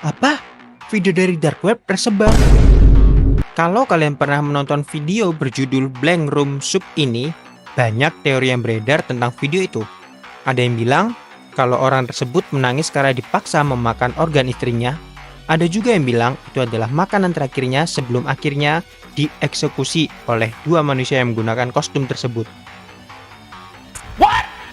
Apa? Video dari dark web tersebar? Kalau kalian pernah menonton video berjudul Blank Room Soup ini, banyak teori yang beredar tentang video itu. Ada yang bilang kalau orang tersebut menangis karena dipaksa memakan organ istrinya. Ada juga yang bilang itu adalah makanan terakhirnya sebelum akhirnya dieksekusi oleh dua manusia yang menggunakan kostum tersebut.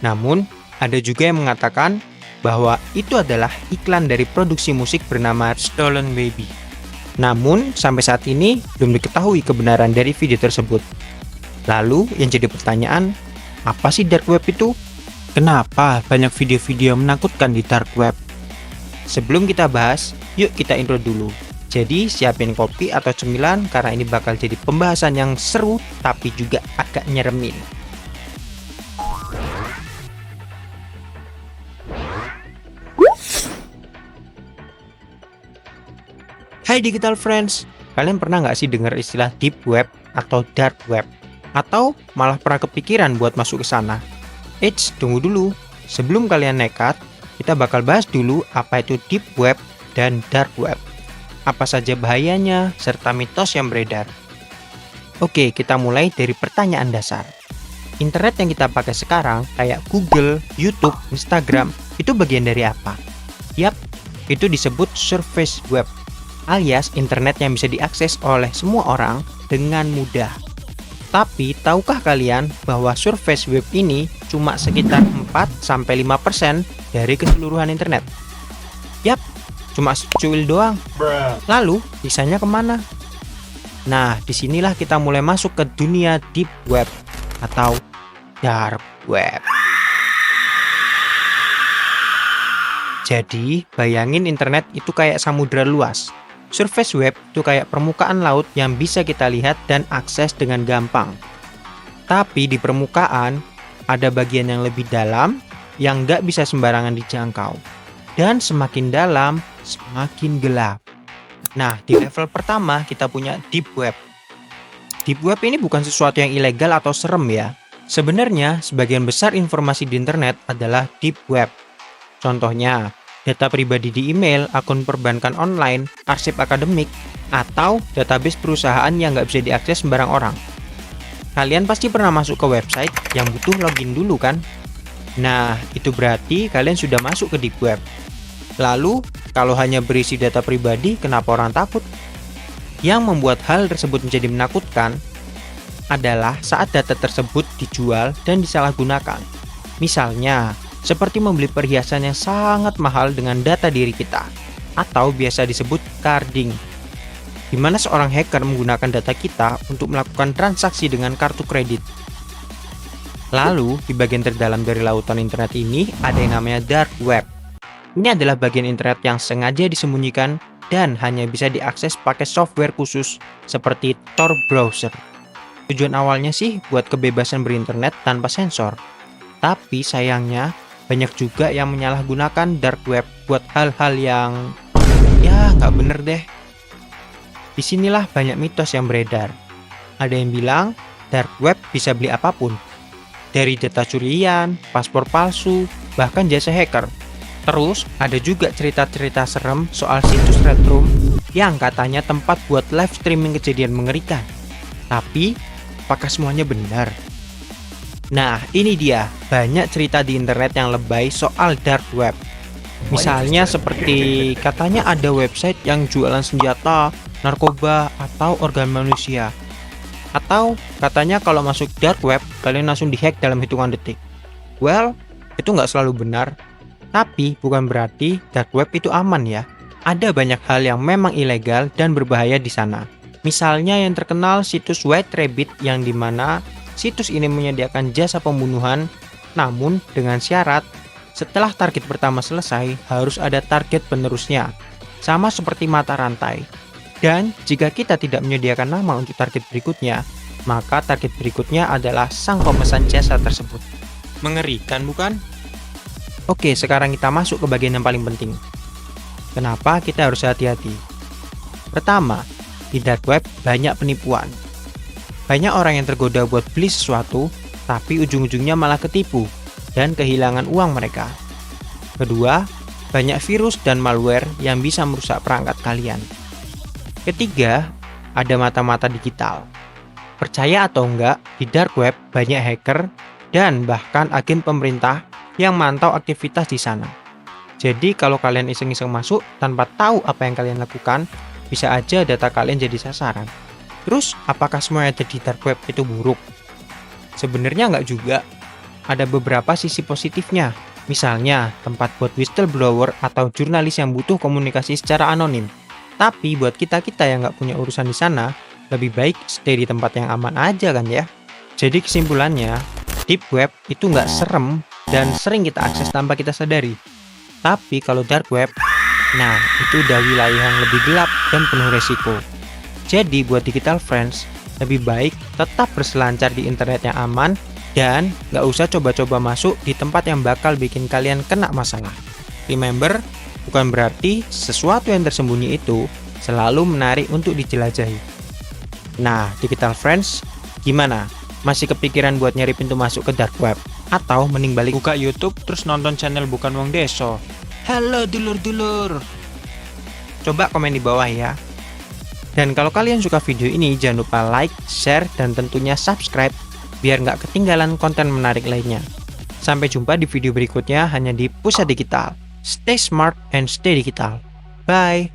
Namun, ada juga yang mengatakan bahwa itu adalah iklan dari produksi musik bernama Stolen Baby. Namun, sampai saat ini belum diketahui kebenaran dari video tersebut. Lalu, yang jadi pertanyaan, apa sih dark web itu? Kenapa banyak video-video menakutkan di dark web? Sebelum kita bahas, yuk kita intro dulu. Jadi, siapin kopi atau cemilan karena ini bakal jadi pembahasan yang seru tapi juga agak nyeremin. Hai digital friends, kalian pernah nggak sih dengar istilah deep web atau dark web? Atau malah pernah kepikiran buat masuk ke sana? Eits, tunggu dulu. Sebelum kalian nekat, kita bakal bahas dulu apa itu deep web dan dark web. Apa saja bahayanya, serta mitos yang beredar. Oke, kita mulai dari pertanyaan dasar. Internet yang kita pakai sekarang, kayak Google, YouTube, Instagram, itu bagian dari apa? Yap, itu disebut surface web, alias internet yang bisa diakses oleh semua orang dengan mudah. Tapi, tahukah kalian bahwa surface web ini cuma sekitar 4-5% dari keseluruhan internet? Yap, cuma secuil doang. Lalu, sisanya kemana? Nah, disinilah kita mulai masuk ke dunia deep web atau dark web. Jadi, bayangin internet itu kayak samudra luas. Surface web itu kayak permukaan laut yang bisa kita lihat dan akses dengan gampang. Tapi di permukaan, ada bagian yang lebih dalam yang nggak bisa sembarangan dijangkau. Dan semakin dalam, semakin gelap. Nah, di level pertama kita punya deep web. Deep web ini bukan sesuatu yang ilegal atau serem ya. Sebenarnya, sebagian besar informasi di internet adalah deep web. Contohnya, data pribadi di email, akun perbankan online, arsip akademik, atau database perusahaan yang nggak bisa diakses sembarang orang. Kalian pasti pernah masuk ke website yang butuh login dulu kan? Nah, itu berarti kalian sudah masuk ke deep web. Lalu, kalau hanya berisi data pribadi, kenapa orang takut? Yang membuat hal tersebut menjadi menakutkan adalah saat data tersebut dijual dan disalahgunakan. Misalnya, seperti membeli perhiasan yang sangat mahal dengan data diri kita, atau biasa disebut carding, di mana seorang hacker menggunakan data kita untuk melakukan transaksi dengan kartu kredit. Lalu, di bagian terdalam dari lautan internet ini, ada yang namanya dark web. Ini adalah bagian internet yang sengaja disembunyikan dan hanya bisa diakses pakai software khusus seperti Tor browser. Tujuan awalnya sih buat kebebasan berinternet tanpa sensor. Tapi sayangnya, banyak juga yang menyalahgunakan dark web buat hal-hal yang ya nggak bener deh. Disinilah banyak mitos yang beredar. Ada yang bilang dark web bisa beli apapun, dari data curian, paspor palsu, bahkan jasa hacker. Terus ada juga cerita-cerita serem soal situs Red Room yang katanya tempat buat live streaming kejadian mengerikan. Tapi, apakah semuanya benar? Nah, ini dia, banyak cerita di internet yang lebay soal dark web. Misalnya seperti katanya ada website yang jualan senjata, narkoba, atau organ manusia. Atau katanya kalau masuk dark web, kalian langsung dihack dalam hitungan detik. Well, itu nggak selalu benar. Tapi bukan berarti dark web itu aman ya. Ada banyak hal yang memang ilegal dan berbahaya di sana. Misalnya yang terkenal situs White Rabbit yang dimana situs ini menyediakan jasa pembunuhan, namun dengan syarat setelah target pertama selesai harus ada target penerusnya, sama seperti mata rantai. Dan jika kita tidak menyediakan nama untuk target berikutnya, maka target berikutnya adalah sang pemesan jasa tersebut. Mengerikan bukan? Oke, sekarang kita masuk ke bagian yang paling penting. Kenapa kita harus hati-hati? Pertama, di dark web banyak penipuan. Banyak orang yang tergoda buat beli sesuatu, tapi ujung-ujungnya malah ketipu dan kehilangan uang mereka. Kedua, banyak virus dan malware yang bisa merusak perangkat kalian. Ketiga, ada mata-mata digital. Percaya atau enggak, di dark web banyak hacker dan bahkan agen pemerintah yang mantau aktivitas di sana. Jadi kalau kalian iseng-iseng masuk tanpa tahu apa yang kalian lakukan, bisa aja data kalian jadi sasaran. Terus, apakah semua yang ada di dark web itu buruk? Sebenarnya enggak juga. Ada beberapa sisi positifnya. Misalnya, tempat buat whistleblower atau jurnalis yang butuh komunikasi secara anonim. Tapi buat kita-kita yang nggak punya urusan di sana, lebih baik stay di tempat yang aman aja kan ya. Jadi kesimpulannya, deep web itu nggak serem dan sering kita akses tanpa kita sadari. Tapi kalau dark web, nah itu udah wilayah yang lebih gelap dan penuh resiko. Jadi buat digital friends, lebih baik tetap berselancar di internet yang aman dan nggak usah coba-coba masuk di tempat yang bakal bikin kalian kena masalah. Remember, bukan berarti sesuatu yang tersembunyi itu selalu menarik untuk dijelajahi. Nah, digital friends, gimana? Masih kepikiran buat nyari pintu masuk ke dark web? Atau mending balik buka YouTube terus nonton channel Bukan Wong Deso? Halo dulur-dulur! Coba komen di bawah ya. Dan kalau kalian suka video ini, jangan lupa like, share, dan tentunya subscribe biar nggak ketinggalan konten menarik lainnya. Sampai jumpa di video berikutnya hanya di Pusat Digital. Stay smart and stay digital. Bye!